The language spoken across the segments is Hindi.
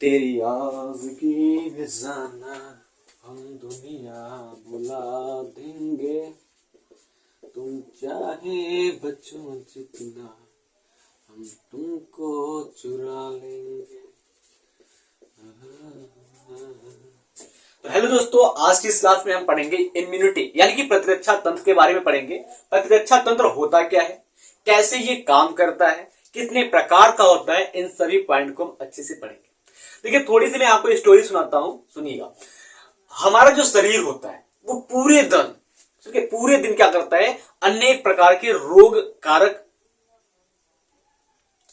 तेरी आज़गी में जाना हम दुनिया बुला देंगे, तुम चाहे बचो जितना हम तुमको चुरा लेंगे। तो हेलो दोस्तों, आज की इस क्लास में हम पढ़ेंगे इम्यूनिटी यानी कि प्रतिरक्षा तंत्र के बारे में पढ़ेंगे। प्रतिरक्षा तंत्र होता क्या है, कैसे ये काम करता है, कितने प्रकार का होता है, इन सभी पॉइंट को हम अच्छे से पढ़ेंगे। देखिए, थोड़ी सी मैं आपको स्टोरी सुनाता हूं, सुनिएगा। हमारा जो शरीर होता है वो पूरे दिन क्या करता है, अनेक प्रकार के रोग कारक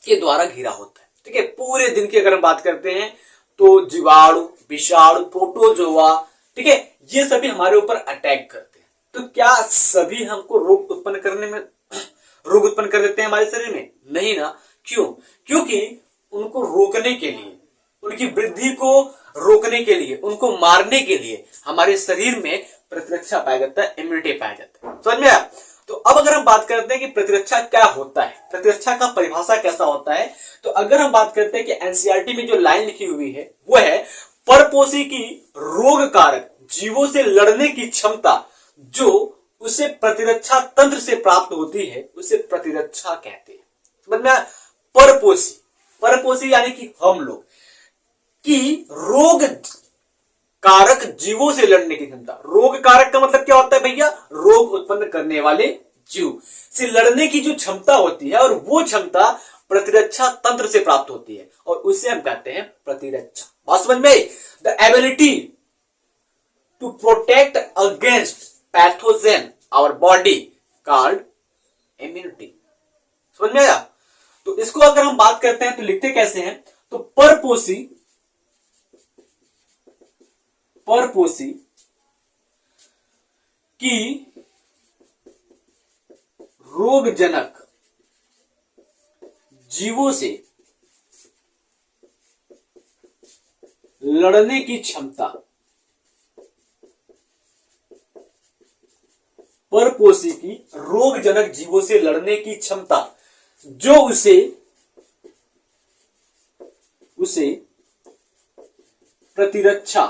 के द्वारा घिरा होता है। ठीक है, पूरे दिन की अगर हम बात करते हैं तो जीवाणु, विषाणु, प्रोटोजोआ, ठीक है, ये सभी हमारे ऊपर अटैक करते हैं। तो क्या सभी हमको रोग उत्पन्न कर देते हैं हमारे शरीर में? नहीं ना। क्यों? क्योंकि उनको रोकने के लिए, उनकी वृद्धि को रोकने के लिए, उनको मारने के लिए हमारे शरीर में प्रतिरक्षा पाया जाता है, इम्यूनिटी पाया जाता है। समझ में आया? तो अब अगर हम बात करते हैं कि प्रतिरक्षा क्या होता है, प्रतिरक्षा का परिभाषा कैसा होता है, तो अगर हम बात करते हैं कि एनसीईआरटी में जो लाइन लिखी हुई है वो है, परपोषी की रोग कारक जीवों से लड़ने की क्षमता जो उसे प्रतिरक्षा तंत्र से प्राप्त होती है, उसे प्रतिरक्षा कहते हैं। समझ में आया? परपोषी यानी कि हम लोग की रोग कारक जीवों से लड़ने की क्षमता। रोग कारक का मतलब क्या होता है भैया? रोग उत्पन्न करने वाले जीव से लड़ने की जो क्षमता होती है, और वो क्षमता प्रतिरक्षा तंत्र से प्राप्त होती है, और उसे हम कहते हैं प्रतिरक्षा। बात समझ में? The ability to protect against pathogen our body called immunity. समझ में आया? तो इसको अगर हम बात करते हैं तो लिखते कैसे हैं, तो परपोषी की रोगजनक जीवों से लड़ने की क्षमता, परपोषी की रोगजनक जीवों से लड़ने की क्षमता जो उसे प्रतिरक्षा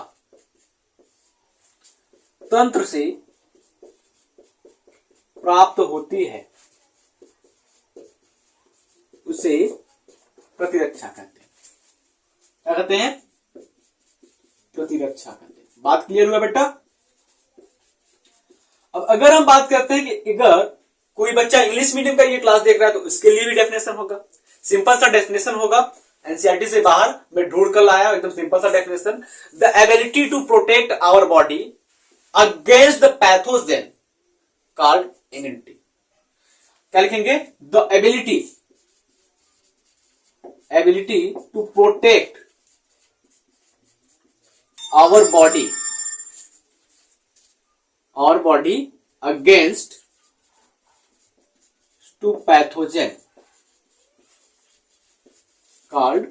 तंत्र से प्राप्त होती है, उसे प्रतिरक्षा कहते हैं। क्या कहते हैं? प्रतिरक्षा कहते हैं। बात क्लियर हुआ बेटा? अब अगर हम बात करते हैं कि अगर कोई बच्चा इंग्लिश मीडियम का ये क्लास देख रहा है तो उसके लिए भी डेफिनेशन होगा, सिंपल सा डेफिनेशन होगा, एनसीईआरटी से बाहर मैं ढूंढ कर लाया एकदम सिंपल सा definition. The ability to protect our body against the pathogen called immunity. क्या लिखेंगे? The ability to protect our body against to pathogen called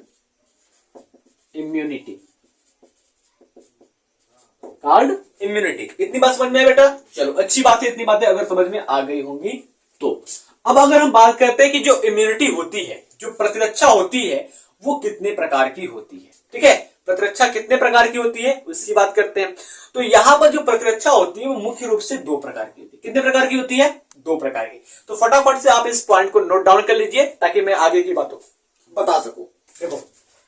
immunity. इतनी बात समझ में है बेटा? चलो, अच्छी बात है, इतनी बातें अगर समझ में आ गई होंगी तो। अब अगर हम बात करते हैं कि जो इम्यूनिटी होती है, जो प्रतिरक्षा होती है, वो कितने प्रकार की होती है। ठीक है, प्रतिरक्षा कितने प्रकार की होती है उसकी बात करते हैं। तो यहां पर जो प्रतिरक्षा होती है वो मुख्य रूप से दो प्रकार की होती है। कितने प्रकार की होती है? दो प्रकार की। तो फटाफट से आप इस पॉइंट को नोट डाउन कर लीजिए ताकि मैं आगे की बातों बता सकूं। देखो,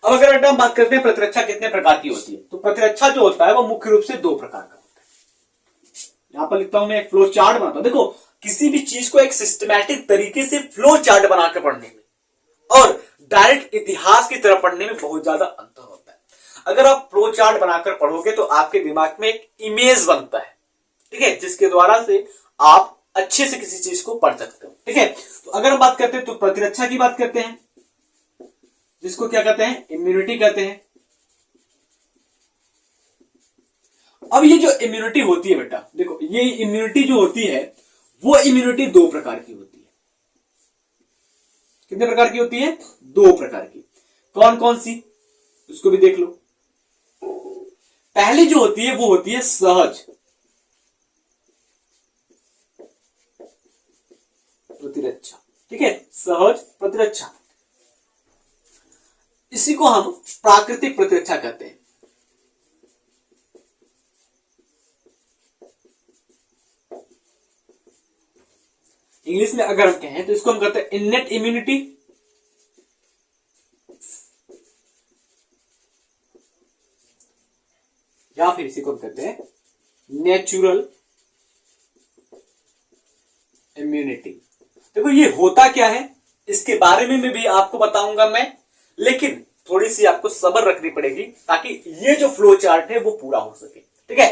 अब अगर हम बात करते हैं प्रतिरक्षा कितने प्रकार की होती है, तो प्रतिरक्षा जो होता है वो मुख्य रूप से दो प्रकार का होता है। यहां पर लिखता हूं, मैं एक फ्लो चार्ट बनाता हूं। देखो, किसी भी चीज को एक सिस्टमैटिक तरीके से फ्लो चार्ट बनाकर पढ़ने में और डायरेक्ट इतिहास की तरह पढ़ने में बहुत ज्यादा अंतर होता है। अगर आप फ्लो चार्ट बनाकर पढ़ोगे तो आपके दिमाग में एक इमेज बनता है, ठीक है, जिसके द्वारा से आप अच्छे से किसी चीज को पढ़ सकते हो। ठीक है, तो अगर हम बात करते हैं तो प्रतिरक्षा की बात करते हैं, जिसको क्या कहते हैं? इम्यूनिटी कहते हैं। अब ये जो इम्यूनिटी होती है बेटा, देखो, ये इम्यूनिटी जो होती है वो इम्यूनिटी दो प्रकार की होती है। कितने प्रकार की होती है? दो प्रकार की। कौन कौन सी, उसको भी देख लो। पहली जो होती है वो होती है सहज प्रतिरक्षा। ठीक है, सहज प्रतिरक्षा। इसी को हम प्राकृतिक प्रतिरक्षा कहते हैं। इंग्लिश में अगर हम कहें तो इसको हम कहते हैं इननेट इम्यूनिटी, या फिर इसी को हम कहते हैं नेचुरल इम्यूनिटी। देखो ये होता क्या है इसके बारे में भी आपको बताऊंगा मैं, लेकिन थोड़ी सी आपको सब्र रखनी पड़ेगी ताकि ये जो फ्लो चार्ट है वो पूरा हो सके। ठीक है,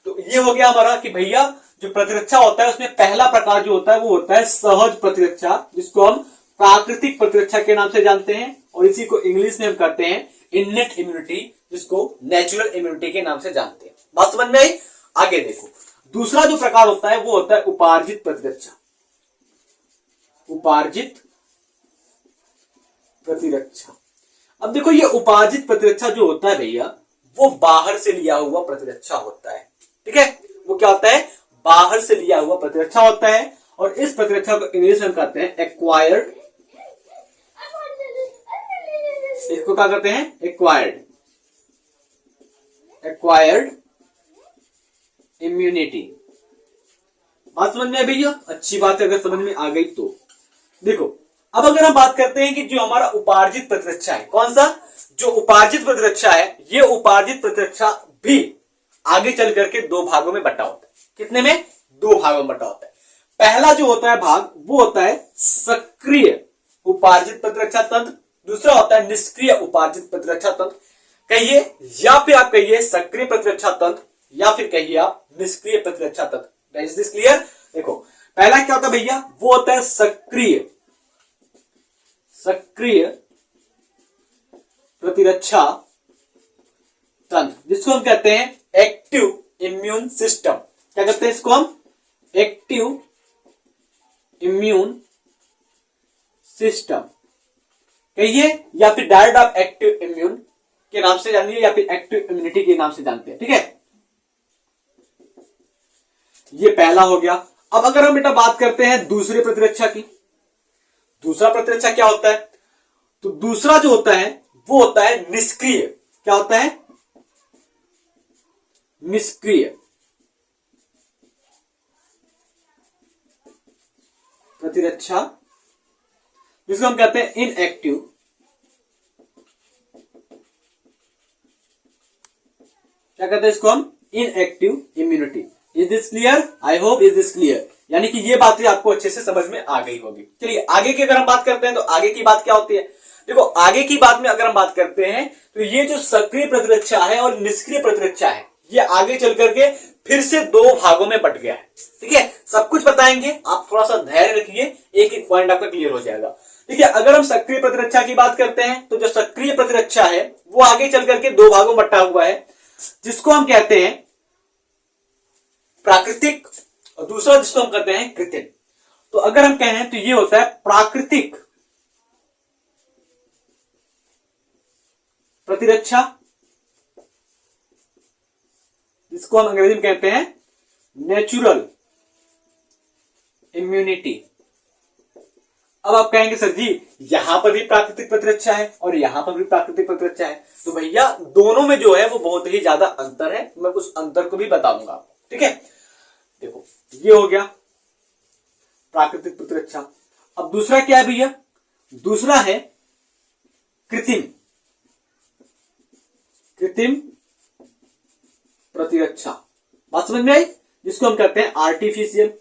तो ये हो गया हमारा कि भैया जो प्रतिरक्षा होता है उसमें पहला प्रकार जो होता है वो होता है सहज प्रतिरक्षा, जिसको हम प्राकृतिक प्रतिरक्षा के नाम से जानते हैं, और इसी को इंग्लिश में हम कहते हैं इननेट इम्यूनिटी, जिसको नेचुरल इम्यूनिटी के नाम से जानते हैं। बात समझ में आई? आगे देखो, दूसरा जो प्रकार होता है वो होता है उपार्जित प्रतिरक्षा। उपार्जित प्रतिरक्षा, अब देखो ये उपार्जित प्रतिरक्षा जो होता है भैया वो बाहर से लिया हुआ प्रतिरक्षा होता है। ठीक है, वो क्या होता है? बाहर से लिया हुआ प्रतिरक्षा होता है, और इस प्रतिरक्षा को इंग्लिश में कहते हैं एक्वायर्ड। इसको क्या कहते हैं? Acquired immunity. बात समझ में आई भैया? अच्छी बात है अगर समझ में आ गई तो। देखो अब अगर हम बात करते हैं कि जो हमारा उपार्जित प्रतिरक्षा है, कौन सा? जो उपार्जित प्रतिरक्षा है, ये उपार्जित प्रतिरक्षा भी आगे चल करके दो भागों में बटा होता है। कितने में? दो भागों में बटा होता है। पहला जो होता है भाग वो होता है सक्रिय उपार्जित प्रतिरक्षा तंत्र, दूसरा होता है निष्क्रिय उपार्जित प्रतिरक्षा तंत्र। कहिए, या फिर आप कहिए सक्रिय प्रतिरक्षा तंत्र, या फिर कहिए आप निष्क्रिय प्रतिरक्षा तंत्र। Is this clear? देखो पहला क्या होता है भैया? वो होता है सक्रिय प्रतिरक्षा तंत्र, जिसको हम कहते हैं एक्टिव इम्यून सिस्टम। क्या कहते हैं इसको हम? एक्टिव इम्यून सिस्टम कहिए, या फिर डायरेक्ट आप एक्टिव इम्यून के नाम से जानिए, या फिर एक्टिव इम्यूनिटी के नाम से जानते हैं। ठीक है, ये पहला हो गया। अब अगर हम बेटा बात करते हैं दूसरे प्रतिरक्षा की, दूसरा प्रतिरक्षा क्या होता है? तो दूसरा जो होता है वो होता है निष्क्रिय। क्या होता है? निष्क्रिय प्रतिरक्षा, जिसको हम कहते हैं इनएक्टिव। क्या कहते हैं इसको हम? Inactive immunity. Is this clear? I hope is this clear. यानी कि ये बातें आपको अच्छे से समझ में आ गई होगी। चलिए आगे की अगर हम बात करते हैं तो आगे की बात क्या होती है? देखो आगे की बात में अगर हम बात करते हैं तो ये जो सक्रिय प्रतिरक्षा है और निष्क्रिय प्रतिरक्षा है, ये आगे चल करके फिर से दो भागों में बट गया है। ठीक है, सब कुछ बताएंगे, आप थोड़ा सा धैर्य रखिए, एक एक पॉइंट आपका क्लियर हो जाएगा। ठीक है, अगर हम सक्रिय प्रतिरक्षा की बात करते हैं तो जो सक्रिय प्रतिरक्षा है वो आगे चल करके दो भागों में बटा हुआ है, जिसको हम कहते हैं प्राकृतिक, और दूसरा जिसको हम कहते हैं कृत्रिम। तो अगर हम कहें तो ये होता है प्राकृतिक प्रतिरक्षा, जिसको हम अंग्रेजी में कहते हैं नेचुरल इम्यूनिटी। अब आप कहेंगे सर जी यहां पर भी प्राकृतिक प्रतिरक्षा है और यहां पर भी प्राकृतिक प्रतिरक्षा है, तो भैया दोनों में जो है वो बहुत ही ज्यादा अंतर है, मैं उस अंतर को भी बताऊंगा। ठीक है, देखो ये हो गया प्राकृतिक प्रतिरक्षा। अब दूसरा क्या है भैया? दूसरा है कृत्रिम प्रतिरक्षा। बात समझ में आई? जिसको हम कहते हैं आर्टिफिशियल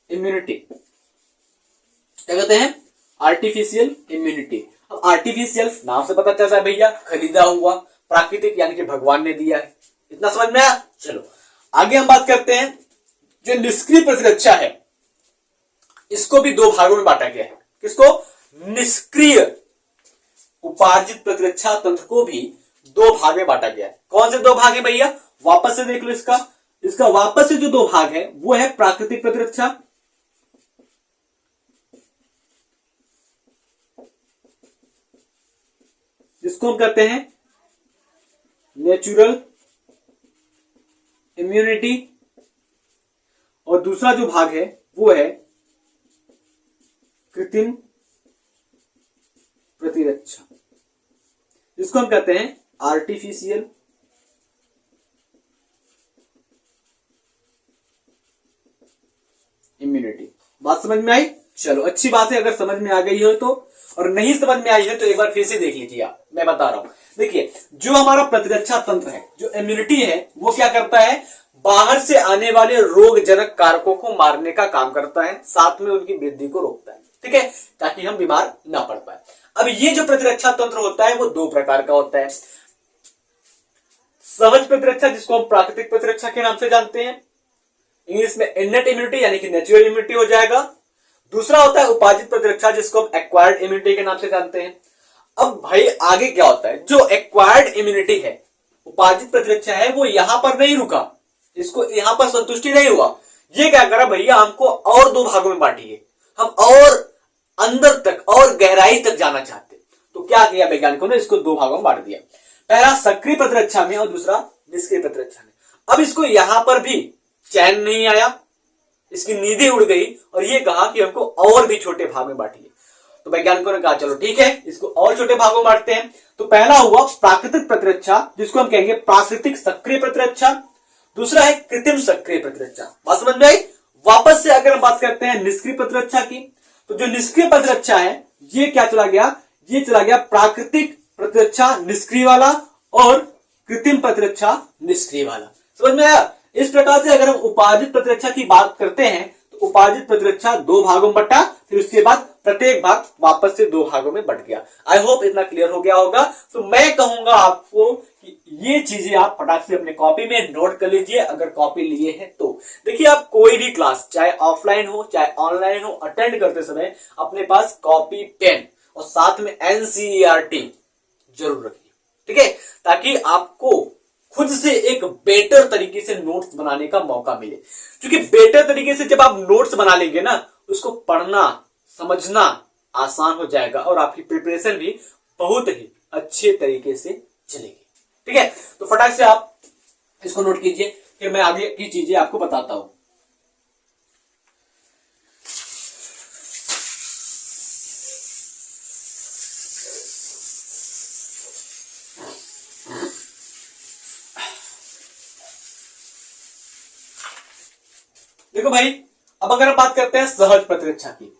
इम्यूनिटी। क्या कहते हैं? Artificial immunity. अब आर्टिफिशियल नाम से पता चलता है भैया खरीदा हुआ, प्राकृतिक यानी कि भगवान ने दिया है। इतना समझ में आया? चलो आगे हम बात करते हैं जो निष्क्रिय प्रतिरक्षा है, इसको भी दो भागों में बांटा गया है। किसको? निष्क्रिय उपार्जित प्रतिरक्षा तंत्र को भी दो भाग में बांटा गया है। कौन से दो भाग है भैया? वापस से देख लो इसका वापस से जो दो भाग है वो है प्राकृतिक प्रतिरक्षा, जिसको हम कहते हैं नेचुरल इम्यूनिटी, और दूसरा जो भाग है वो है कृत्रिम प्रतिरक्षा, जिसको हम कहते हैं आर्टिफिशियल इम्यूनिटी। बात समझ में आई? चलो अच्छी बात है, अगर समझ में आ गई हो तो, और नहीं समझ में आई है तो एक बार फिर से देख लीजिए आप, मैं बता रहा हूं। देखिए, जो हमारा प्रतिरक्षा तंत्र है, जो इम्यूनिटी है, वो क्या करता है, बाहर से आने वाले रोगजनक कारकों को मारने का काम करता है, साथ में उनकी वृद्धि को रोकता है, ठीक है, ताकि हम बीमार ना पड़ पाए। अब ये जो प्रतिरक्षा तंत्र होता है वो दो प्रकार का होता है। सहज प्रतिरक्षा, जिसको हम प्राकृतिक प्रतिरक्षा के नाम से जानते हैं, इंग्लिश में इननेट इम्यूनिटी यानी कि नेचुरल इम्यूनिटी हो जाएगा। दूसरा होता है उपार्जित प्रतिरक्षा, जिसको हम एक्वायर्ड इम्यूनिटी के नाम से जानते हैं। अब भाई आगे क्या होता है, जो एक्वायर्ड इम्यूनिटी है, उपार्जित प्रतिरक्षा है, वो यहां पर नहीं रुका, इसको यहां पर संतुष्टि नहीं हुआ, ये क्या करा, भैया हमको और दो भागों में बांटिए, हम और अंदर तक और गहराई तक जाना चाहते। तो क्या किया वैज्ञानिकों ने, इसको दो भागों में बांट दिया, पहला सक्रिय प्रतिरक्षा में और दूसरा निष्क्रिय प्रतिरक्षा में। अब इसको यहां पर भी चैन नहीं आया, इसकी नींदें उड़ गई और ये कहा कि हमको और भी छोटे भाग में बांटिए। तो वैज्ञानिकों ने कहा चलो ठीक है, इसको और छोटे भागों में बांटते हैं। तो पहला हुआ प्राकृतिक प्रतिरक्षा, जिसको हम कहेंगे प्राकृतिक सक्रिय प्रतिरक्षा। दूसरा है कृत्रिम सक्रिय प्रतिरक्षा। बात समझ में आई? वापस से अगर हम बात करते हैं निष्क्रिय प्रतिरक्षा की, तो जो निष्क्रिय प्रतिरक्षा है, ये क्या चला गया, ये चला गया प्राकृतिक प्रतिरक्षा निष्क्रिय वाला और कृत्रिम प्रतिरक्षा निष्क्रिय वाला। समझ में आया? इस प्रकार से अगर हम उपार्जित प्रतिरक्षा की बात करते हैं, तो उपार्जित प्रतिरक्षा दो भागों में बटा, फिर उसके बाद प्रत्येक भाग वापस से दो भागों में बट गया। आई होप इतना क्लियर हो गया होगा। तो मैं कहूंगा आपको कि ये चीजें आप फटाक से अपने कॉपी में नोट कर लीजिए, अगर कॉपी लिए हैं तो। देखिए, आप कोई भी क्लास, चाहे ऑफलाइन हो चाहे ऑनलाइन हो, अटेंड करते समय अपने पास कॉपी, पेन और साथ में एनसीईआरटी जरूर रखिए, ठीक है, ताकि आपको खुद से एक बेटर तरीके से नोट्स बनाने का मौका मिले। क्योंकि बेटर तरीके से जब आप नोट्स बना लेंगे ना, उसको पढ़ना समझना आसान हो जाएगा और आपकी प्रिपरेशन भी बहुत ही अच्छे तरीके से चलेगी, ठीक है। तो फटाक से आप इसको नोट कीजिए, फिर मैं आगे की चीजें आपको बताता हूं। देखो भाई, अब अगर हम बात करते हैं सहज प्रतिरक्षा की,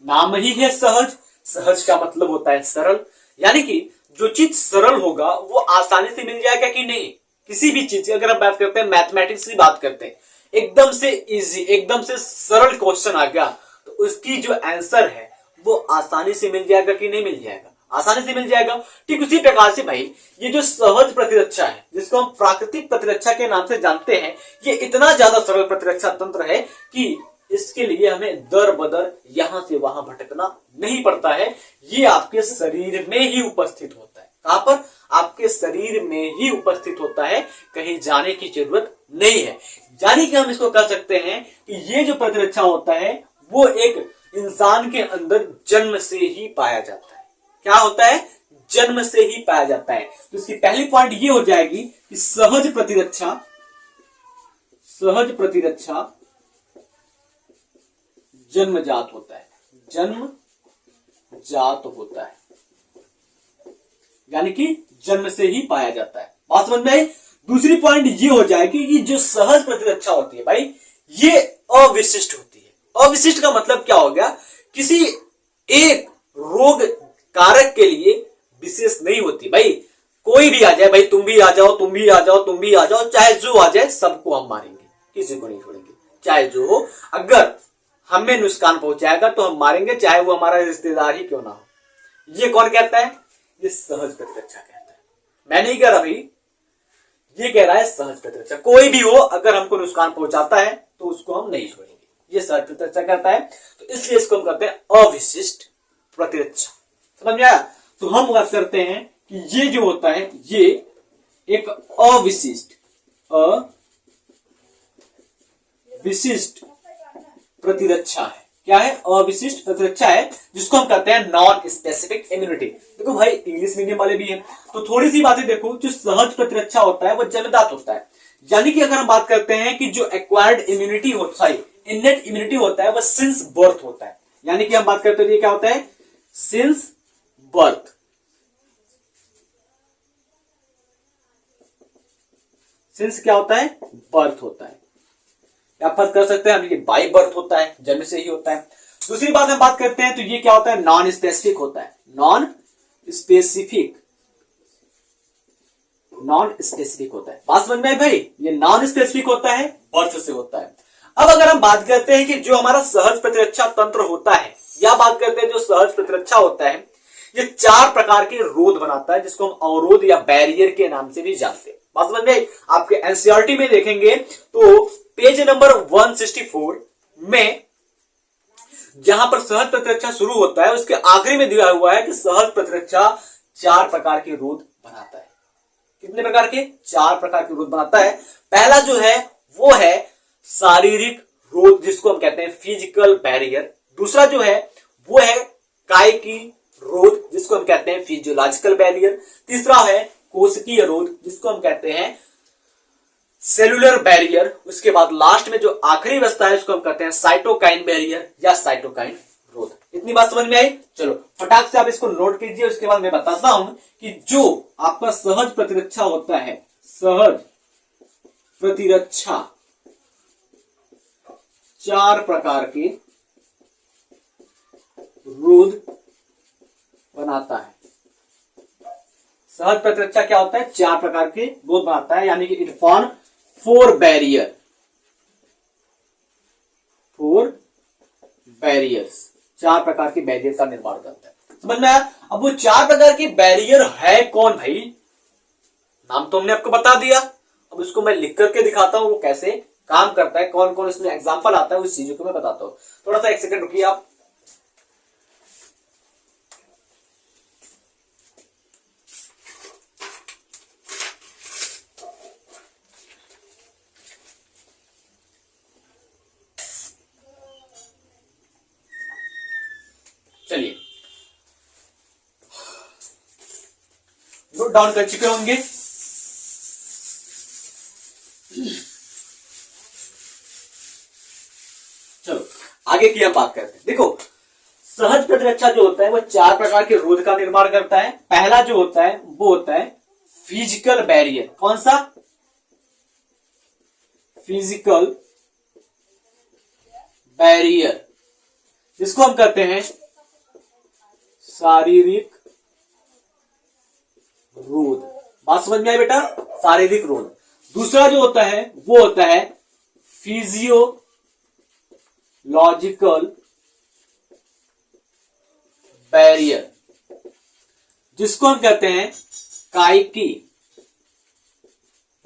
नाम ही है सहज। सहज का मतलब होता है सरल, यानी कि जो चीज सरल होगा वो आसानी से मिल जाएगा कि नहीं। किसी भी चीज की अगर हम बात करते हैं, मैथमेटिक्स की बात करते हैं, एकदम से इजी, एकदम से सरल क्वेश्चन आ गया तो उसकी जो आंसर है वो आसानी से मिल जाएगा कि नहीं मिल जाएगा, आसानी से मिल जाएगा। ठीक उसी प्रकार से भाई, ये जो सहज प्रतिरक्षा है, जिसको हम प्राकृतिक प्रतिरक्षा के नाम से जानते हैं, ये इतना ज्यादा सरल प्रतिरक्षा तंत्र है कि इसके लिए हमें दर बदर यहां से वहां भटकना नहीं पड़ता है। ये आपके शरीर में ही उपस्थित होता है। कहां पर? आपके शरीर में ही उपस्थित होता है, कहीं जाने की जरूरत नहीं है। यानी कि हम इसको कह सकते हैं कि ये जो प्रतिरक्षा होता है वो एक इंसान के अंदर जन्म से ही पाया जाता है। क्या होता है? जन्म से ही पाया जाता है। तो इसकी पहली पॉइंट ये हो जाएगी कि सहज प्रतिरक्षा जन्मजात होता है, जन्मजात होता है, यानी कि जन्म से ही पाया जाता है। बात समझ में आई? दूसरी पॉइंट ये हो जाएगी कि जो सहज प्रतिरक्षा होती है भाई, ये अविशिष्ट होती है। अविशिष्ट का मतलब क्या हो गया? किसी एक रोग कारक के लिए विशेष नहीं होती। भाई कोई भी आ जाए, भाई तुम भी आ जाओ, तुम भी आ जाओ, तुम भी आ जाओ, चाहे जो आ जाए सबको हम मारेंगे, किसी को नहीं छोड़ेंगे। चाहे जो हो, अगर हमें नुकसान पहुंचाएगा तो हम मारेंगे, चाहे वो हमारा रिश्तेदार ही क्यों ना हो। ये कौन कहता है? ये सहज प्रतिरक्षा कहता है। मैं नहीं कह रहा भाई, ये कह रहा है सहज प्रतिरक्षा। कोई भी हो, अगर हमको नुकसान पहुंचाता है तो उसको हम नहीं छोड़ेंगे, ये सहज प्रतिरक्षा करता है। तो इसलिए इसको हम कहते हैं अविशिष्ट प्रतिरक्षा। समझ में आया? तो हम बात करते हैं कि ये जो होता है, ये एक अविशिष्ट प्रतिरक्षा है। क्या है? अविशिष्ट प्रतिरक्षा है, जिसको हम कहते हैं नॉन स्पेसिफिक इम्यूनिटी। देखो भाई, इंग्लिश मीडियम वाले भी हैं तो थोड़ी सी बातें देखो। जो सहज प्रतिरक्षा होता है वो जन्मजात होता है, यानी कि अगर हम बात करते हैं कि जो एक्वायर्ड इम्यूनिटी होता है, इननेट इम्यूनिटी होता है, वो सिंस बर्थ होता है। यानी कि हम बात करते हैं ये क्या होता है, सिंस बर्थ। सिंस क्या होता है, बर्थ होता है, या फर्क कर सकते हैं हम, ये बाई बर्थ होता है, जन्म से ही होता है। दूसरी बात हम बात करते हैं तो ये क्या होता है, नॉन स्पेसिफिक होता है, नॉन स्पेसिफिक, नॉन स्पेसिफिक होता है। बात समझ में आई भाई, ये नॉन स्पेसिफिक होता है, बर्थ से होता है। अब अगर हम बात करते हैं कि जो हमारा सहज प्रतिरक्षा तंत्र होता है, या बात करते हैं जो सहज प्रतिरक्षा होता है, ये 4 प्रकार के रोध बनाता है, जिसको हम अवरोध या बैरियर के नाम से भी जानते हैं। बात समझ में आई। आपके एनसीईआरटी में देखेंगे तो पेज नंबर 164 में जहां पर सहज प्रतिरक्षा शुरू होता है, उसके आखिरी में दिया हुआ है कि सहज प्रतिरक्षा 4 प्रकार के रोध बनाता है। कितने प्रकार के, 4 प्रकार के रोध बनाता है। पहला जो है वो है शारीरिक रोध, जिसको हम कहते हैं फिजिकल बैरियर। दूसरा जो है वो है कायिकी रोध, जिसको हम कहते हैं फिजियोलॉजिकल बैरियर। तीसरा है कोशिकीय रोध, जिसको हम कहते हैं सेलुलर बैरियर। उसके बाद लास्ट में जो आखिरी बचता है उसको हम कहते हैं साइटोकाइन बैरियर या साइटोकाइन रोध। इतनी बात समझ में आई। चलो फटाक से आप इसको नोट कीजिए, उसके बाद मैं बताता हूं कि जो आपका सहज प्रतिरक्षा होता है, सहज प्रतिरक्षा 4 प्रकार के रोध बनाता है। सहज प्रतिरक्षा क्या होता है, 4 प्रकार के रोध बनाता है, यानी कि इट फॉर्म 4 बैरियर, 4 बैरियर्स, 4 प्रकार के बैरियर का निर्माण करता है। समझ में आया। अब वो 4 प्रकार के बैरियर है कौन भाई, नाम तो हमने आपको बता दिया। अब इसको मैं लिख करके दिखाता हूं वो कैसे काम करता है, कौन कौन इसमें एग्जांपल आता है, उस चीजों को मैं बताता हूं। थोड़ा सा 1 सेकंड रुकिए आप। चलिए नोट डाउन कर चुके होंगे। चलो आगे की हम बात करते हैं। देखो सहज प्रतिरक्षा जो होता है वो 4 प्रकार के रोध का निर्माण करता है। पहला जो होता है वो होता है फिजिकल बैरियर। कौन सा, फिजिकल बैरियर, जिसको हम कहते हैं शारीरिक रोध। बात समझ में आई बेटा, शारीरिक रोध। दूसरा जो होता है वो होता है फिजियोलॉजिकल बैरियर, जिसको हम कहते हैं कायिकी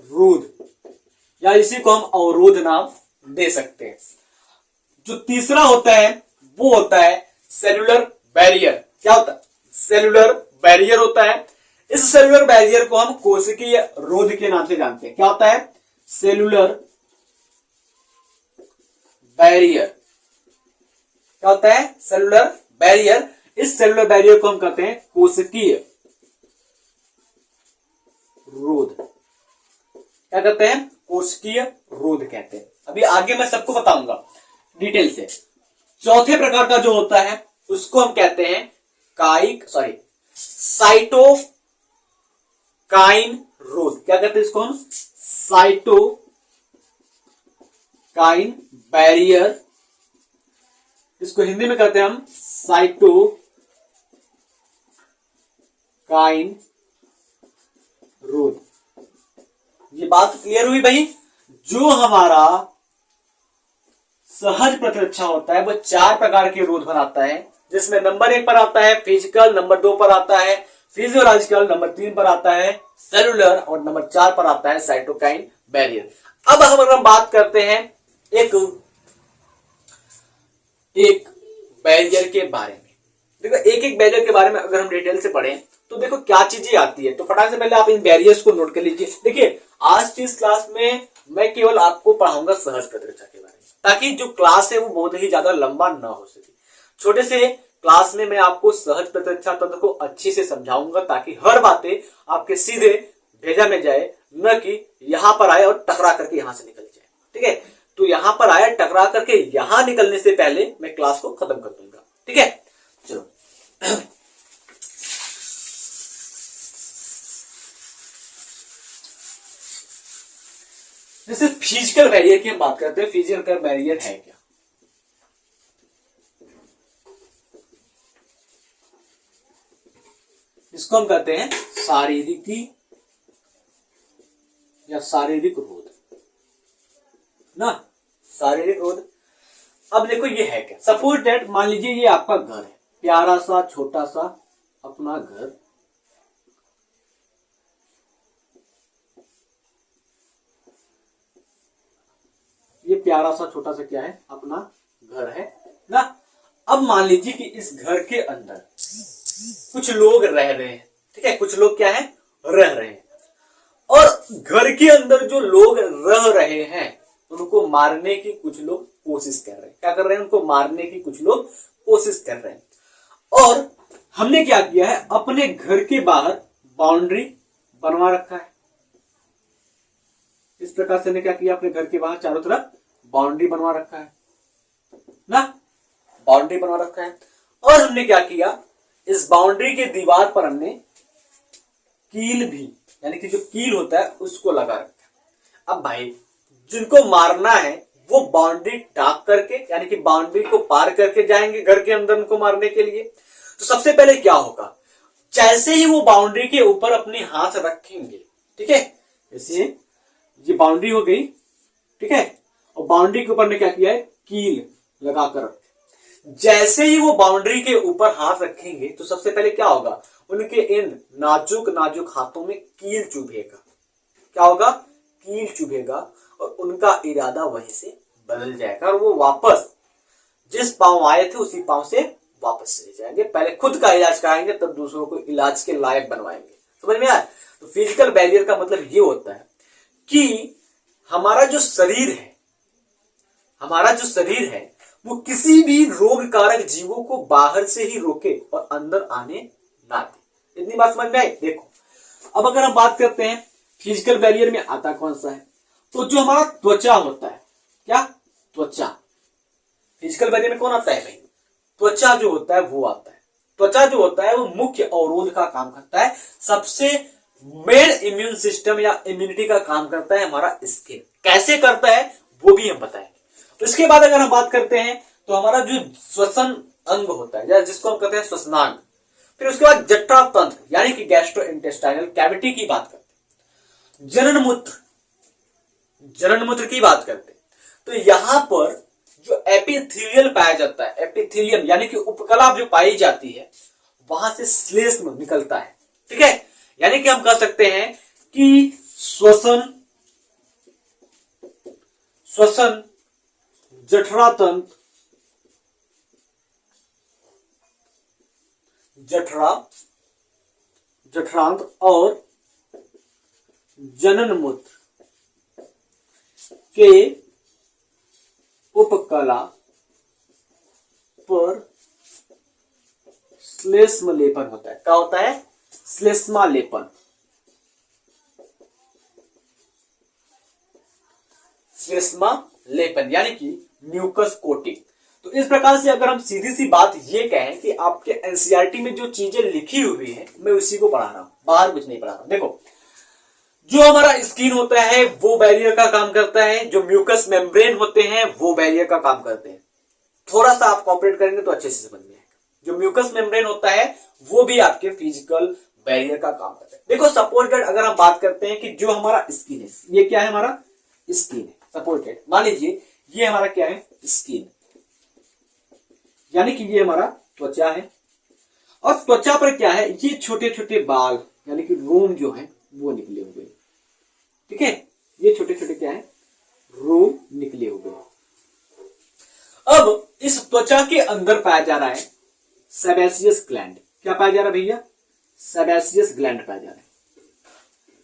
रोध, या इसी को हम अवरोध नाम दे सकते हैं। जो तीसरा होता है वो होता है सेलुलर बैरियर। क्या होता है, सेलुलर बैरियर होता है। इस सेलुलर बैरियर को हम कोशिकीय रोध के नाम से जानते हैं। क्या होता है, सेलुलर बैरियर। क्या होता है, सेलुलर बैरियर। इस सेलुलर बैरियर को हम कहते हैं कोशिकीय रोध। क्या कहते हैं, कोशिकीय रोध कहते हैं। अभी आगे मैं सबको बताऊंगा डिटेल से। चौथे प्रकार का जो होता है उसको हम कहते हैं साइटोकाइन रोध। क्या कहते हैं इसको हम, साइटोकाइन बैरियर। इसको हिंदी में कहते हैं हम साइटोकाइन रोध। ये बात क्लियर हुई भाई। जो हमारा सहज प्रतिरक्षा होता है वो 4 प्रकार के रोध बनाता है, जिसमें नंबर 1 पर आता है फिजिकल, नंबर 2 पर आता है फिजियोलॉजिकल, नंबर 3 पर आता है सेलुलर, और नंबर 4 पर आता है साइटोकाइन बैरियर। अब अगर हम बात करते हैं एक बैरियर के बारे में। देखो एक बैरियर के बारे में अगर हम डिटेल से पढ़ें तो देखो क्या चीजें आती है। तो फटाक से पहले आप इन बैरियर्स को नोट कर लीजिए। देखिए आज की इस क्लास में मैं केवल आपको पढ़ाऊंगा सहज प्रतिरक्षा के बारे में, ताकि जो क्लास है वो बहुत ही ज्यादा लंबा ना हो सके। छोटे से क्लास में मैं आपको सहज प्रतिरक्षा तंत्र को अच्छे से समझाऊंगा, ताकि हर बातें आपके सीधे भेजा में जाए, न कि यहां पर आए और टकरा करके यहां से निकल जाए। ठीक है, तो यहां पर आया टकरा करके यहां निकलने से पहले मैं क्लास को खत्म कर दूंगा। ठीक है, चलो जैसे फिजिकल बैरियर की हम बात करते हैं, फिजिकल बैरियर है क्या? इसको हम कहते हैं शारीरिकी या शारीरिक रोध ना, शारीरिक रोध। अब देखो ये है क्या, सपोज दैट मान लीजिए ये आपका घर है, प्यारा सा छोटा सा अपना घर, ये प्यारा सा छोटा सा क्या है, अपना घर है ना। अब मान लीजिए कि इस घर के अंदर कुछ लोग रह रहे हैं, ठीक है, कुछ लोग क्या है, रह रहे हैं, और घर के अंदर जो लोग रह रहे हैं उनको मारने की कुछ लोग कोशिश कर रहे हैं। क्या कर रहे हैं, उनको मारने की कुछ लोग कोशिश कर रहे हैं। और हमने क्या किया है, अपने घर के बाहर बाउंड्री बनवा रखा है। इस प्रकार से हमने क्या किया, अपने घर के बाहर चारों तरफ बाउंड्री बनवा रखा है ना, बाउंड्री बनवा रखा है। और हमने क्या किया, इस बाउंड्री के दीवार पर हमने कील भी, यानी कि जो कील होता है उसको लगा रखा है। अब भाई जिनको मारना है वो बाउंड्री टाक करके, यानी कि बाउंड्री को पार करके जाएंगे घर के अंदर उनको मारने के लिए। तो सबसे पहले क्या होगा, जैसे ही वो बाउंड्री के ऊपर अपने हाथ रखेंगे, ठीक है, जैसे ये बाउंड्री हो गई, ठीक है, और बाउंड्री के ऊपर ने क्या किया है, कील लगाकर रखे। जैसे ही वो बाउंड्री के ऊपर हाथ रखेंगे तो सबसे पहले क्या होगा, उनके इन नाजुक नाजुक हाथों में कील चुभेगा। क्या होगा, कील चुभेगा, और उनका इरादा वहीं से बदल जाएगा और वो वापस जिस पांव आए थे उसी पांव से वापस चले जाएंगे। पहले खुद का इलाज कराएंगे तब दूसरों को इलाज के लायक बनवाएंगे। समझ में आया? तो फिजिकल बैरियर का मतलब ये होता है कि हमारा जो शरीर है, हमारा जो शरीर है वो किसी भी रोग कारक जीवों को बाहर से ही रोके और अंदर आने ना दे। इतनी बात समझ में आई? देखो अब अगर हम बात करते हैं फिजिकल बैरियर में आता कौन सा है, तो जो हमारा त्वचा होता है, क्या त्वचा, फिजिकल बैरियर में कौन आता है भाई, त्वचा जो होता है वो आता है। त्वचा जो होता है वो मुख्य अवरोध का काम करता है, सबसे मेन इम्यून सिस्टम या इम्यूनिटी का काम करता है हमारा स्किन। कैसे करता है वो भी हम बताएंगे। तो इसके बाद अगर हम बात करते हैं तो हमारा जो श्वसन अंग होता है जिसको हम कहते हैं श्वसनांग, फिर उसके बाद जठरा तंत्र यानी कि गैस्ट्रो इंटेस्टाइनल कैविटी की बात करते हैं, जनन मूत्र की बात करते हैं। तो यहां पर जो एपिथेलियल पाया जाता है, एपिथेलियम यानी कि उपकला जो पाई जाती है, वहां से श्लेष्म निकलता है। ठीक है, यानी कि हम कह सकते हैं कि श्वसन जठरा तंत्र, जठरांत और जनन मूत्र के उपकला पर श्लेष्म लेपन होता है। क्या होता है? श्लेष्मा लेपन। श्लेष्मा लेपन यानी कि म्यूकस कोटिंग। तो इस प्रकार से अगर हम सीधी सी बात ये कहें कि आपके एनसीईआरटी में जो चीजें लिखी हुई है मैं उसी को पढ़ा रहा हूं, बाहर कुछ नहीं पढ़ा रहा हूं। देखो जो हमारा स्किन होता है वो बैरियर का काम करता है, जो म्यूकस मेम्ब्रेन होते हैं वो बैरियर का काम करते हैं। थोड़ा सा आप कॉपरेट करेंगे तो अच्छे से समझ में आएगा। जो म्यूकस मेम्ब्रेन होता है वो भी आपके फिजिकल बैरियर का काम करता है। देखो सपोज दैट अगर हम बात करते हैं कि जो हमारा स्किन है, ये क्या है, हमारा स्किन है। सपोज दैट मान लीजिए ये हमारा क्या है, स्किन, यानी कि ये हमारा त्वचा है, और त्वचा पर क्या है, ये छोटे छोटे बाल यानी कि रोम जो है वो निकले हुए। ठीक है, ये छोटे छोटे क्या है, रोम निकले हुए। अब इस त्वचा के अंदर पाया जा रहा है सेबेसियस ग्लैंड। क्या पाया जा रहा है भैया? सेबेसियस ग्लैंड पाया जा रहा है।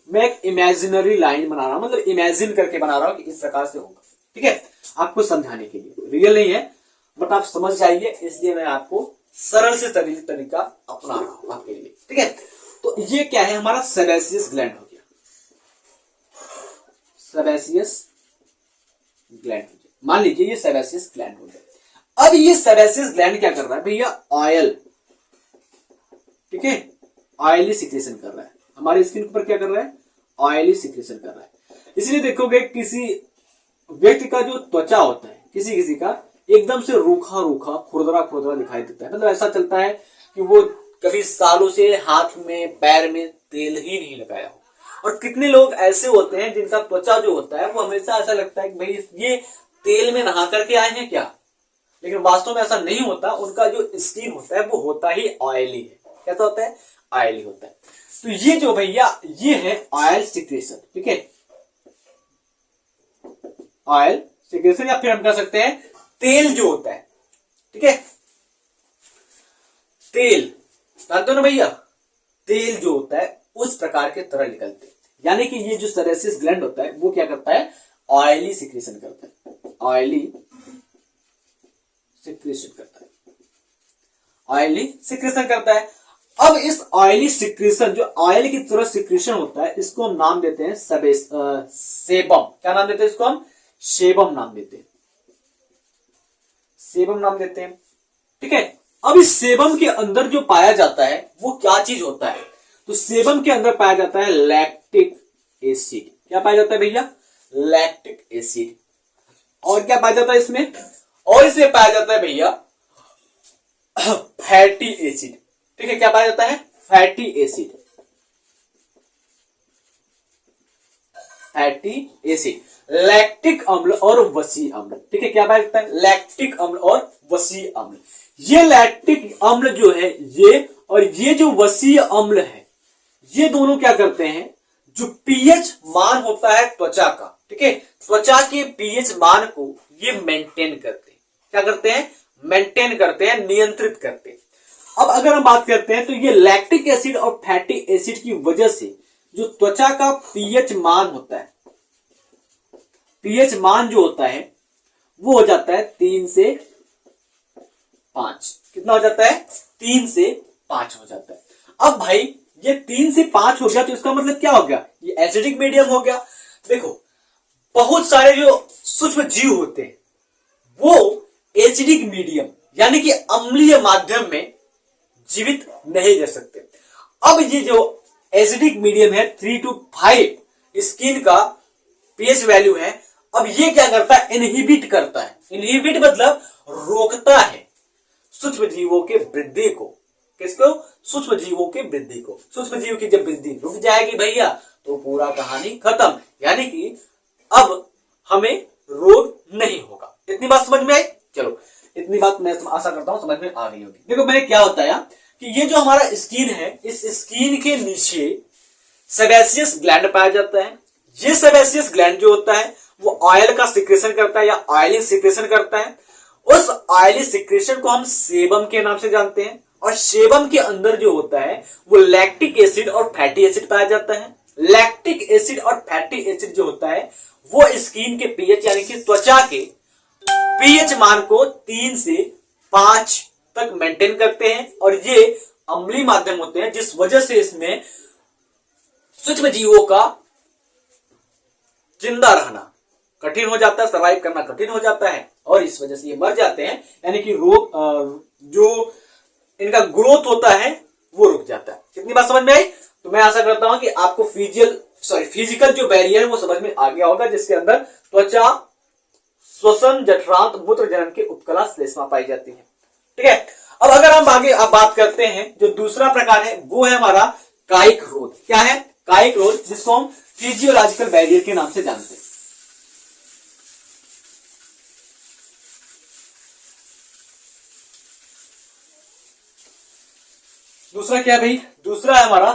मैं एक इमेजिनरी लाइन बना रहा हूं, मतलब इमेजिन करके बना रहा हूं कि इस प्रकार से होगा। ठीक है, आपको समझाने के लिए, रियल नहीं है बट आप समझ जाइए, इसलिए मैं आपको सरल से सरल तरीका अपना रहा हूं आपके लिए। ठीक है, तो ये क्या है, हमारा सेबेसियस ग्लैंड हो गया, सेबेसियस ग्लैंड हो गया। मान लीजिए ये सेबेसियस ग्लैंड हो गया। अब ये सेबेसियस ग्लैंड क्या कर रहा है भैया, ऑयल, ठीक है, ऑयली सिक्रेशन कर रहा है, हमारी स्किन के ऊपर क्या कर रहा है, ऑयली सिक्रेशन कर रहा है। इसलिए देखोगे किसी व्यक्ति का जो त्वचा होता है, किसी किसी का एकदम से रूखा रूखा खुरदरा खुरदरा दिखाई देता है, मतलब ऐसा चलता है कि वो कभी सालों से हाथ में पैर में तेल ही नहीं लगाया हो। और कितने लोग ऐसे होते हैं जिनका त्वचा जो होता है वो हमेशा ऐसा लगता है कि भाई ये तेल में नहा करके आए हैं क्या, लेकिन वास्तव में ऐसा नहीं होता। उनका जो स्किन होता है वो होता ही ऑयली है। कैसा होता है, ऑयली होता है। तो ये जो भैया ये है ऑयल सिक्रेशन, ठीक है, ऑयल सिक्रेशन, या फिर हम कह सकते हैं तेल जो होता है, ठीक है, तेल जानते हो ना भैया, तेल जो होता है उस प्रकार के तरह निकलते हैं। यानी कि ये जो सेबेसियस ग्लैंड होता है वो क्या करता है, ऑयली सिक्रेशन करता है, ऑयली सिक्रेशन करता है, ऑयली सिक्रेशन करता है। अब इस ऑयली सिक्रेशन, जो ऑयल की तरह सिक्रेशन होता है, इसको हम नाम देते हैं सेबम। क्या नाम देते हैं इसको हम, सेबम नाम देते हैं, सेबम नाम देते हैं, ठीक है। अब इस सेबम के अंदर जो पाया जाता है वो क्या चीज होता है, तो सेबम के अंदर पाया जाता है लैक्टिक एसिड। क्या पाया जाता है भैया, लैक्टिक एसिड। और क्या पाया जाता है इसमें, और इसमें पाया जाता है भैया फैटी एसिड, ठीक है। क्या पाया जाता है, fatty acid, fatty acid, lactic अम्ल और वसी अम्ल, ठीक है। क्या पाया जाता है, लैक्टिक अम्ल और वसी अम्ल। ये लैक्टिक अम्ल जो है ये, और ये जो वसी अम्ल है, ये दोनों क्या करते हैं, जो पीएच मान होता है त्वचा का, ठीक है, त्वचा के पीएच मान को ये मेंटेन करते हैं। क्या करते हैं, मेंटेन करते हैं, नियंत्रित करते हैं। अब अगर हम बात करते हैं तो ये लैक्टिक एसिड और फैटी एसिड की वजह से जो त्वचा का पीएच मान होता है, पीएच मान जो होता है वो हो जाता है 3 से 5। कितना हो जाता है, 3 से 5 हो जाता है। अब भाई ये 3 से 5 हो गया तो इसका मतलब क्या हो गया, ये एसिडिक मीडियम हो गया। देखो बहुत सारे जो सूक्ष्म जीव होते हैं वो एसिडिक मीडियम यानी कि अम्लीय माध्यम में जीवित नहीं रह सकते। अब ये जो एसिडिक मीडियम है 3 to 5 स्किन का पीएच वैल्यू है, अब ये क्या करता है, इनहिबिट करता है। इनहिबिट मतलब रोकता है सूक्ष्म जीवों के वृद्धि को। किसको, सूक्ष्म जीवों की वृद्धि को। सूक्ष्म जीव की जब वृद्धि रुक जाएगी भैया तो पूरा कहानी खत्म, यानी कि अब हमें रोग नहीं होगा। इतनी बात समझ में आई, चलो इतनी बात मैं आशा करता हूं समझ में आ गई होगी। देखो मैंने क्या होता है कि ये जो हमारा स्किन है, इस स्किन के नीचे सेबेसियस ग्लैंड पाया जाता है। ये सेबेसियस ग्लैंड जो होता है वो ऑयल का सिक्रेशन करता है या ऑयली सिक्रेशन करता है। उस ऑयली सिक्रेशन को हम सेबम के नाम से जानते हैं, और सेबम के अंदर जो होता है वो लैक्टिक एसिड और फैटी एसिड पाया जाता है। लैक्टिक एसिड और फैटी एसिड जो होता है वो स्किन के पीएच यानी कि त्वचा के पीएच मान को 3 से 5 तक मेंटेन करते हैं, और ये अम्लीय माध्यम होते हैं जिस वजह से इसमें सूक्ष्म जीवों का जिंदा रहना कठिन हो जाता है, सर्वाइव करना कठिन हो जाता है, और इस वजह से ये मर जाते हैं। यानी कि रोग जो इनका ग्रोथ होता है वो रुक जाता है। कितनी बात समझ में आई, तो मैं आशा करता हूं कि आपको फिजिकल जो बैरियर है वो समझ में आ गया होगा, जिसके अंदर त्वचा, श्वसन, जठरांत, मूत्र जनन के उपकला श्लेष्मा पाई जाती है। ठीक है, अब अगर हम आगे बात करते हैं, जो दूसरा प्रकार है वो है हमारा कायिक रोध। क्या है, कायिक रोध, जिसको हम फिजियोलॉजिकल बैरियर के नाम से जानते हैं। दूसरा क्या है भाई, दूसरा है हमारा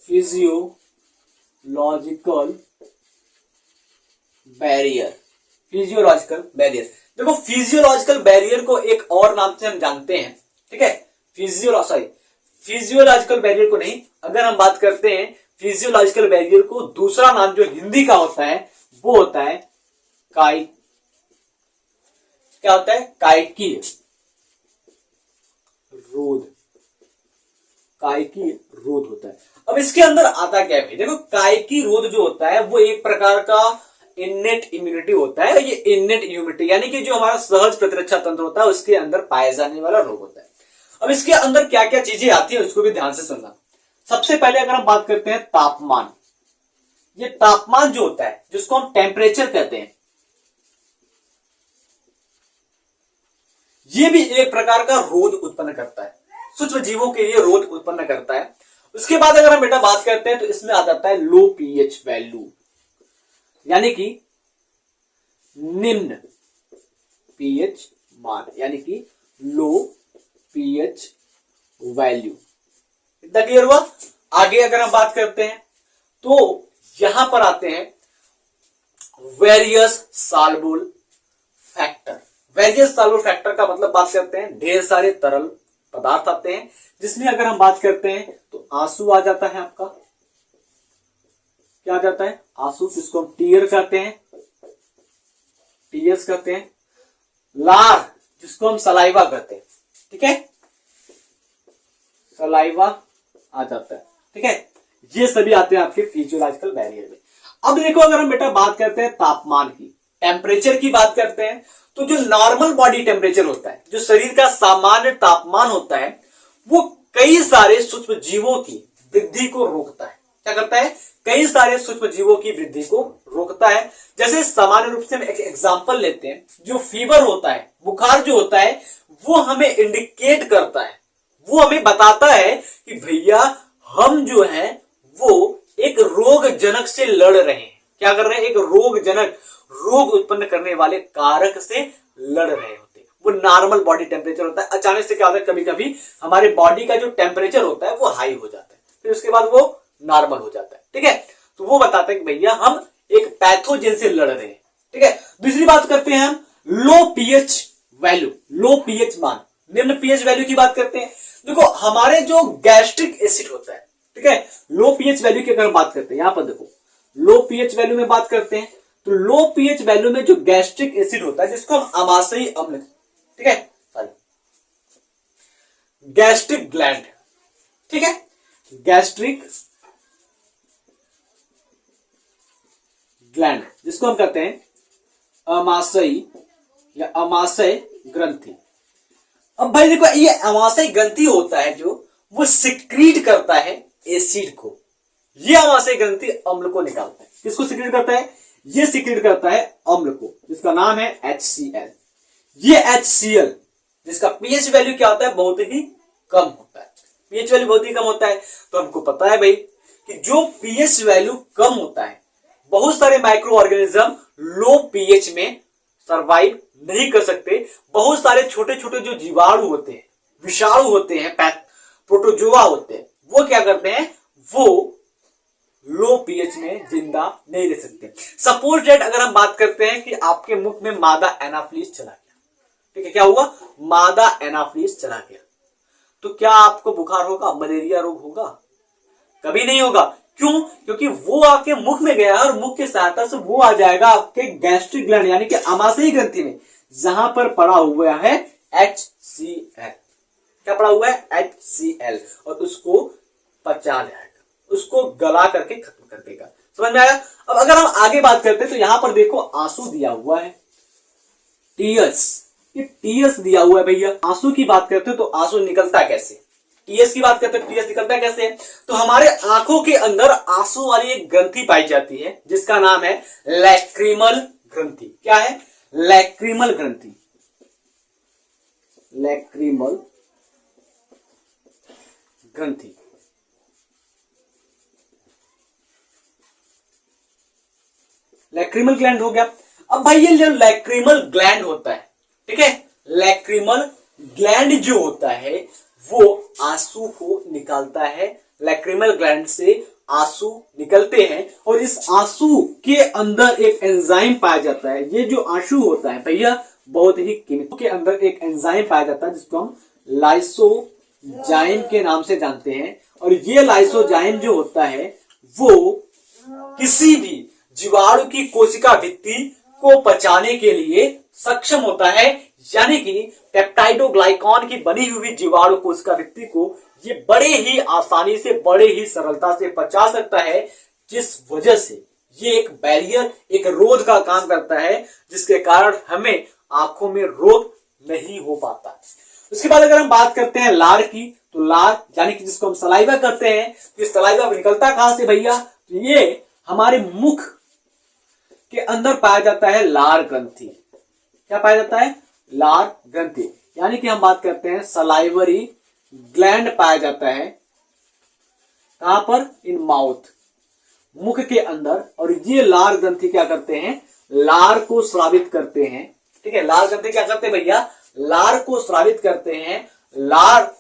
फिजियोलॉजिकल बैरियर। फिजियोलॉजिकल बैरियर, देखो फिजियोलॉजिकल बैरियर को एक और नाम से हम जानते हैं। ठीक है, फिजियोलॉजिकल बैरियर को नहीं, अगर हम बात करते हैं फिजियोलॉजिकल बैरियर को, दूसरा नाम जो हिंदी का होता है वो होता है कायिक। क्या होता है, कायिकीय रोध। कायिकी रोध होता है। अब इसके अंदर आता क्या है भाई, देखो कायिकी रोध जो होता है वो एक प्रकार का इन्नेट इम्यूनिटी होता है। ये इन्नेट इम्यूनिटी यानी कि जो हमारा सहज प्रतिरक्षा तंत्र होता है उसके अंदर पाया जाने वाला रोग होता है। अब इसके अंदर क्या क्या चीजें आती है उसको भी ध्यान से सुनना। सबसे पहले अगर हम बात करते हैं तापमान, ये तापमान जो होता है जिसको हम टेम्परेचर कहते हैं, ये भी एक प्रकार का रोध उत्पन्न करता है, सूक्ष्म जीवों के लिए रोध उत्पन्न करता है। उसके बाद अगर हम बेटा बात करते हैं तो इसमें आ जाता है लो पीएच वैल्यू, यानी कि निम्न पीएच मान, यानी कि लो पीएच वैल्यू। इतना क्लियर हुआ। आगे अगर हम बात करते हैं तो यहां पर आते हैं various soluble factor. Various soluble factor का मतलब बात करते हैं ढेर सारे तरल पदार्थ आते हैं, जिसमें अगर हम बात करते हैं तो आंसू आ जाता है आपका, क्या आ जाता है, आंसू, जिसको हम टीयर कहते हैं, टीयर्स कहते हैं, लार जिसको हम सलाइवा कहते हैं, ठीक है, सलाइवा आ जाता है, ठीक है। ये सभी आते हैं आपके फिजियोलॉजिकल बैरियर में। अब देखो अगर हम बेटा बात करते हैं तापमान की, टेम्परेचर की बात करते हैं, तो जो नॉर्मल बॉडी टेम्परेचर होता है, जो शरीर का सामान्य तापमान होता है, वो कई सारे सूक्ष्म जीवों की वृद्धि को रोकता है। क्या करता है, कई सारे सूक्ष्म जीवों की वृद्धि को रोकता है। जैसे सामान्य रूप से हम एक एग्जांपल लेते हैं, जो फीवर होता है, बुखार जो होता है, वो हमें इंडिकेट करता है, वो हमें बताता है कि भैया हम जो है वो एक रोग जनक से लड़ रहे हैं। क्या कर रहे हैं, एक रोग जनक, रोग उत्पन्न करने वाले कारक से लड़ रहे होते हैं। वो नॉर्मल बॉडी टेम्परेचर होता है। अचानक से क्या होता है, कभी कभी हमारे बॉडी का जो टेम्परेचर होता है वो हाई हो जाता है, फिर उसके बाद वो नॉर्मल हो जाता है, ठीक है। तो वो बताता है कि भैया हम एक पैथोजन से लड़ रहे हैं, ठीक है। दूसरी बात करते हैं हम लो पीएच वैल्यू, लो पीएच मान, निम्न पीएच वैल्यू की बात करते हैं। देखो हमारे जो गैस्ट्रिक एसिड होता है, ठीक है, लो पीएच वैल्यू की अगर बात करते हैं, यहां पर देखो लो पीएच वैल्यू में बात करते हैं, तो लो पीएच वैल्यू में जो गैस्ट्रिक एसिड होता है, जिसको हम आमाशयी अम्ल, ठीक है, सॉरी, गैस्ट्रिक ग्लैंड, ठीक है, गैस्ट्रिक ग्लैंड, जिसको हम कहते हैं अमाशयी या अमाशय ग्रंथि। अब भाई देखो ये अमाशय ग्रंथि होता है जो वो सिक्रीट करता है एसिड को, ये अमाशय ग्रंथि अम्ल को निकालता है। किसको सिक्रीट करता है, ये सिक्रीट करता है अम्ल को, जिसका नाम है HCl। ये HCl जिसका पीएच वैल्यू क्या होता है, बहुत ही कम होता है, पीएच वैल्यू बहुत ही कम होता है। तो हमको पता है भाई कि जो पीएच वैल्यू कम होता है, बहुत सारे माइक्रो ऑर्गेनिज्म लो पीएच में सरवाइव नहीं कर सकते। बहुत सारे छोटे छोटे जो जीवाणु होते हैं, विषाणु होते हैं, प्रोटोजोआ होते हैं, वो क्या करते हैं, वो लो पीएच में जिंदा नहीं रह सकते। सपोज डेट अगर हम बात करते हैं कि आपके मुख में मादा एनाफ्लीज चला गया, ठीक है, क्या हुआ, मादा एनाफ्लीज चला गया, तो क्या आपको बुखार होगा, मलेरिया रोग होगा? कभी नहीं होगा। क्यों? क्योंकि वो आपके मुख में गया और मुख की सहायता से वो आ जाएगा आपके गैस्ट्रिक ग्लैंड यानी कि आमाशयी ग्रंथि में, जहां पर पड़ा हुआ है HCl। क्या पड़ा हुआ है, HCl, और उसको पचा जाएगा, उसको गला करके खत्म कर देगा। समझ में आया? अब अगर हम आगे बात करते हैं तो यहां पर देखो आंसू दिया हुआ है, टीयर्स, ये टीयर्स दिया हुआ है भैया। आंसू की बात करते हैं तो आंसू निकलता कैसे, टीएस की बात करते हैं, टीएस निकलता कैसे? तो हमारे आंखों के अंदर आंसू वाली एक ग्रंथि पाई जाती है जिसका नाम है लैक्रिमल ग्रंथि। क्या है? लैक्रिमल ग्रंथि, लैक्रिमल ग्रंथि। लैक्रिमल ग्लैंड हो गया। अब भाई ये जो लैक्रिमल ग्लैंड होता है, ठीक है, लैक्रिमल ग्लैंड जो होता है वो आंसू को निकालता है। लैक्रिमल ग्लैंड से आंसू निकलते हैं और इस आंसू के अंदर एक एंजाइम पाया जाता है। ये जो आंसू होता है भैया बहुत ही कीमती, के अंदर एक एंजाइम पाया जाता है जिसको हम लाइसोजाइम के नाम से जानते हैं। और ये लाइसोजाइम जो होता है वो किसी भी जीवाणु की कोशिका भित्ति को पचाने के लिए सक्षम होता है, यानी कि पेप्टाइडोग्लाइकॉन की बनी हुई जीवाणु कोशिका भित्ति को ये बड़े ही आसानी से, बड़े ही सरलता से पचा सकता है, जिस वजह से ये एक बैरियर, एक रोध का काम करता है, जिसके कारण हमें आंखों में रोग नहीं हो पाता। उसके बाद अगर हम बात करते हैं लार की, तो लार यानी कि जिसको हम सलाइवा करते हैं, ये सलाइवा निकलता कहां से भैया? तो ये हमारे मुख के अंदर पाया जाता है लार ग्रंथि। क्या पाया जाता है? लार ग्रंथि। यानी कि हम बात करते हैं सलाइवरी ग्लैंड पाया जाता है कहां पर? इन माउथ, मुख के अंदर। और ये लार ग्रंथि क्या करते हैं? लार को स्रावित करते हैं। ठीक है, लार ग्रंथि क्या करते हैं भैया? लार को स्रावित करते हैं। लार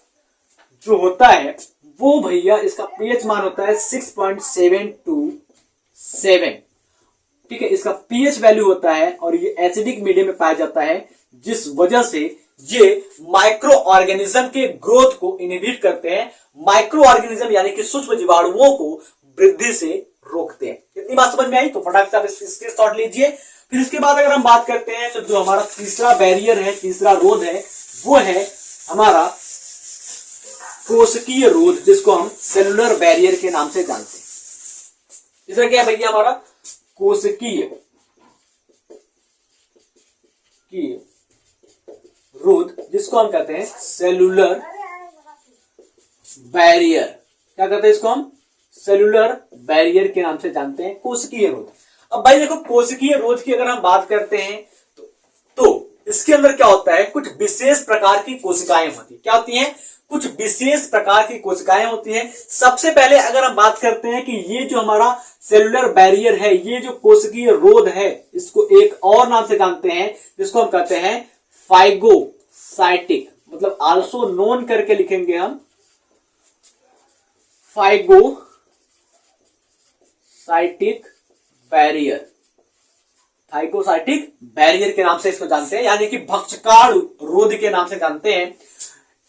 जो होता है वो भैया, इसका पीएच मान होता है 6.727। ठीक है, इसका पीएच वैल्यू होता है और ये एसिडिक मीडियम में पाया जाता है, जिस वजह से ये माइक्रो ऑर्गेनिज्म के ग्रोथ को इनहिबिट करते हैं। माइक्रो ऑर्गेनिज्म यानी कि सूक्ष्म जीवाणुओं को वृद्धि से रोकते हैं। इतनी बात समझ में आई? तो फटाफट से आप इसके शॉट लीजिए। फिर इसके बाद अगर हम बात करते हैं तो जो हमारा तीसरा बैरियर है, तीसरा रोध है, वो है हमारा कोशिकीय रोध, जिसको हम सेलुलर बैरियर के नाम से जानते हैं। इसका क्या है भैया? हमारा कोशिकीय रोध, जिसको हम कहते हैं सेलुलर बैरियर। क्या कहते हैं इसको? हम सेलुलर बैरियर के नाम से जानते हैं, कोशिकीय रोध। अब भाई देखो, कोशिकीय रोध की अगर हम बात करते हैं तो इसके अंदर क्या होता है? कुछ विशेष प्रकार की कोशिकाएं होती है। क्या होती हैं? कुछ विशेष प्रकार की कोशिकाएं होती हैं। सबसे पहले अगर हम बात करते हैं कि ये जो हमारा सेलुलर बैरियर है, ये जो कोशिकीय रोध है, इसको एक और नाम से जानते हैं, जिसको हम कहते हैं फाइगोसाइटिक, मतलब आल्सो नोन करके लिखेंगे हम, फाइगोसाइटिक बैरियर। फाइगोसाइटिक बैरियर के नाम से इसको जानते हैं, यानी कि भक्षकाण रोध के नाम से जानते हैं।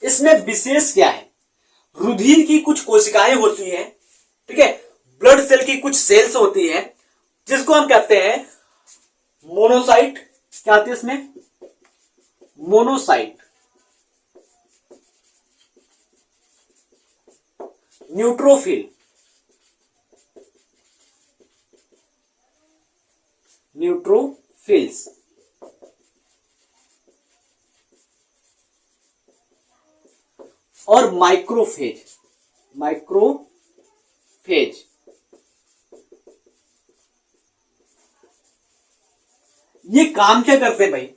इसमें विशेष क्या है? रुधिर की कुछ कोशिकाएं होती हैं, ठीक है, ब्लड सेल की कुछ सेल्स होती है, जिसको हम कहते हैं मोनोसाइट। क्या आती है इसमें? मोनोसाइट, न्यूट्रोफिल, न्यूट्रोफिल्स, और माइक्रोफेज। माइक्रोफेज ये काम क्या करते हैं भाई?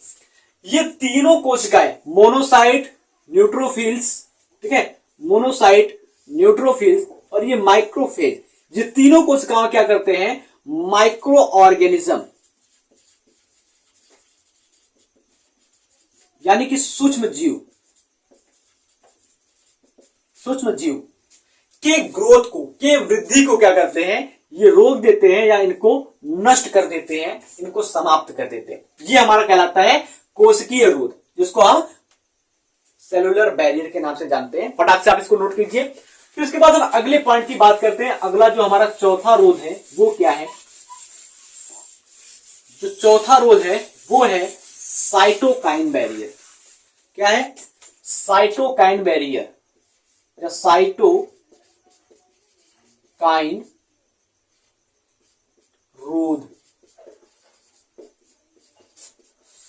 ये तीनों कोशिकाएं, मोनोसाइट, न्यूट्रोफिल्स, ठीक है, मोनोसाइट, न्यूट्रोफिल्स और ये माइक्रोफेज, ये तीनों कोशिकाएं क्या करते हैं? माइक्रो ऑर्गेनिज्म यानी कि सूक्ष्म जीव के ग्रोथ को, के वृद्धि को क्या करते हैं? ये रोक देते हैं या इनको नष्ट कर देते हैं, इनको समाप्त कर देते हैं। ये हमारा कहलाता है कोशिकीय रोध, जिसको हम सेलुलर बैरियर के नाम से जानते हैं। फटाक से आप इसको नोट कीजिए। फिर इसके बाद हम अगले पॉइंट की बात करते हैं। अगला जो हमारा चौथा रोध है वो क्या है? जो चौथा रोध है वो है साइटोकाइन बैरियर। क्या है? साइटोकाइन बैरियर या साइटोकाइन रोध।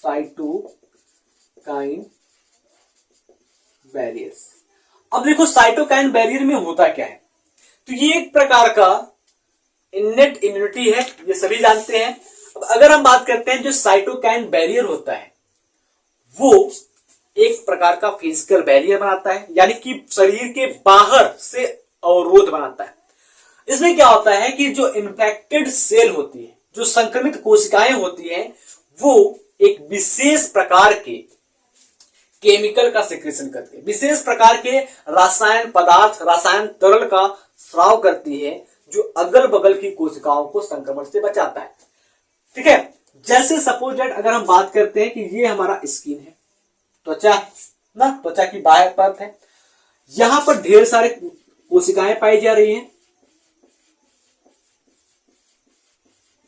Cytokine barrier. अब देखो, साइटोकाइन बैरियर में होता क्या है? तो ये एक प्रकार का इनेट इम्यूनिटी है, ये सभी जानते हैं। अब अगर हम बात करते हैं, जो साइटोकाइन बैरियर होता है वो एक प्रकार का फिजिकल बैरियर बनाता है, यानी कि शरीर के बाहर से अवरोध बनाता है। इसमें क्या होता है कि जो इन्फेक्टेड सेल होती है, जो संक्रमित कोशिकाएं होती हैं, वो एक विशेष प्रकार के केमिकल का सिक्रेशन करती है, विशेष प्रकार के रासायन पदार्थ, रासायन तरल का स्राव करती है, जो अगल बगल की कोशिकाओं को संक्रमण से बचाता है। ठीक है, जैसे सपोज दैट अगर हम बात करते हैं कि ये हमारा स्किन है, त्वचा ना, त्वचा की बाह्य परत है, यहां पर ढेर सारे कोशिकाएं पाई जा रही हैं।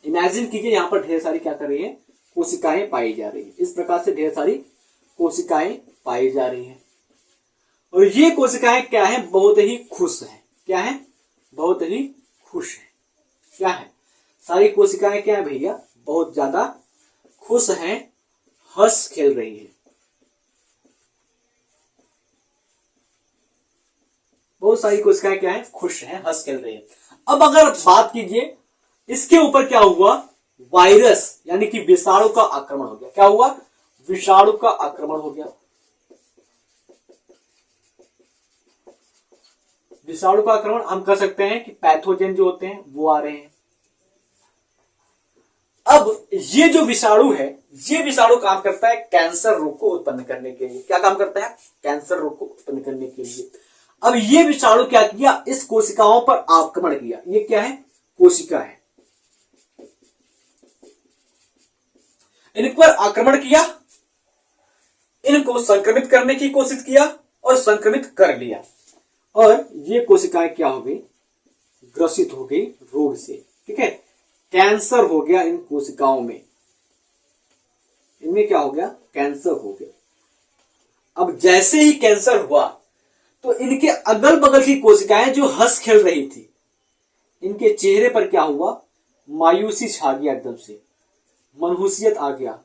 इमेजिन कीजिए, यहां पर ढेर सारी क्या कर रही है? कोशिकाएं पाई जा रही है। इस प्रकार से ढेर सारी कोशिकाएं पाई जा रही हैं, और ये कोशिकाएं क्या है? बहुत ही खुश है। क्या है? बहुत ही खुश है। क्या है? सारी कोशिकाएं क्या है भैया, बहुत ज्यादा खुश हैं, हंस खेल रही हैं। बहुत सारी कोशिकाएं क्या है, खुश हैं, हंस खेल रही हैं। अब अगर बात कीजिए इसके ऊपर क्या हुआ, वायरस यानी कि विषाणु का आक्रमण हो गया। क्या हुआ, विषाणु का आक्रमण हो गया। विषाणु का आक्रमण हम कर सकते हैं कि पैथोजन जो होते हैं वो आ रहे हैं। अब ये जो विषाणु है, ये विषाणु काम करता है कैंसर रोग को उत्पन्न करने के लिए। क्या काम करता है, कैंसर रोग को उत्पन्न करने के लिए। अब ये विषाणु क्या किया, इस कोशिकाओं पर आक्रमण किया। ये क्या है, कोशिका है, इन पर आक्रमण किया, इनको संक्रमित करने की कोशिश किया और संक्रमित कर लिया। और ये कोशिकाएं क्या हो गई, ग्रसित हो गई रोग से। ठीक है, कैंसर हो गया इन कोशिकाओं में, इनमें क्या हो गया, कैंसर हो गया। अब जैसे ही कैंसर हुआ तो इनके अगल बगल की कोशिकाएं जो हंस खेल रही थी, इनके चेहरे पर क्या हुआ, मायूसी छा गया, एकदम से मनहूसियत आ गया।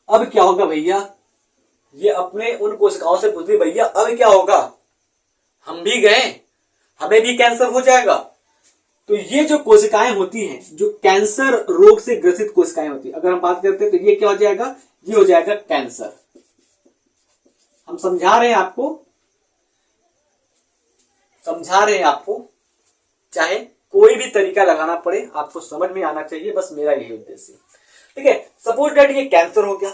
अब क्या होगा भैया, ये अपने उन कोशिकाओं से पूछ रही, भैया अब क्या होगा, हम भी गए, हमें भी कैंसर हो जाएगा। तो ये जो कोशिकाएं होती हैं, जो कैंसर रोग से ग्रसित कोशिकाएं होती हैं, अगर हम बात करते हैं तो ये क्या हो जाएगा, ये हो जाएगा कैंसर। हम समझा रहे हैं आपको, चाहे कोई भी तरीका लगाना पड़े, आपको समझ में आना चाहिए, बस मेरा यही उद्देश्य है। ठीक है, सपोज दैट ये कैंसर हो गया।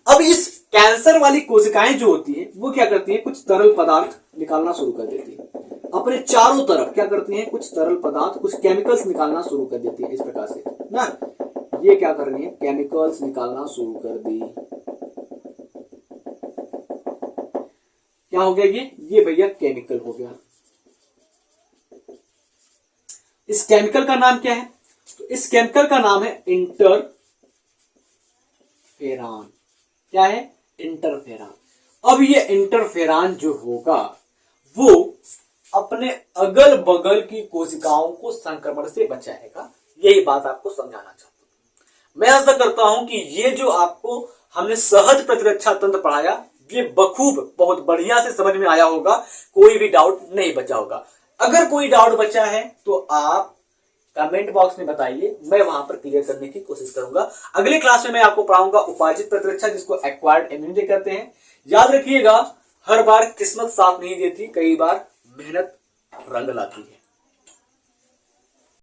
अब इस कैंसर वाली कोशिकाएं जो होती हैं वो क्या करती हैं, कुछ तरल पदार्थ निकालना शुरू कर देती है अपने चारों तरफ। क्या करती हैं, कुछ तरल पदार्थ, कुछ केमिकल्स निकालना शुरू कर देती है। इस प्रकार से ना, ये क्या कर रही है, केमिकल्स निकालना शुरू कर दी। क्या हो गया, ये भैया केमिकल हो गया। इस केमिकल का नाम क्या है, तो इस केमिकल का नाम है इंटरफेरान। क्या है, इंटरफेरान। अब ये इंटरफेरान जो होगा वो अपने अगल बगल की कोशिकाओं को संक्रमण से बचाएगा। यही बात आपको समझाना चाहता हूं। मैं आशा करता हूं कि ये जो आपको हमने सहज प्रतिरक्षा तंत्र पढ़ाया, ये बखूब बहुत बढ़िया से समझ में आया होगा, कोई भी डाउट नहीं बचा होगा। अगर कोई डाउट बचा है तो आप कमेंट बॉक्स में बताइए, मैं वहां पर क्लियर करने की कोशिश करूंगा। अगले क्लास में मैं आपको पढ़ाऊंगा उपार्जित प्रतिरक्षा, जिसको एक्वायर्ड इम्यूनिटी कहते हैं। याद रखिएगा, हर बार किस्मत साथ नहीं देती, कई बार मेहनत रंग लाती है।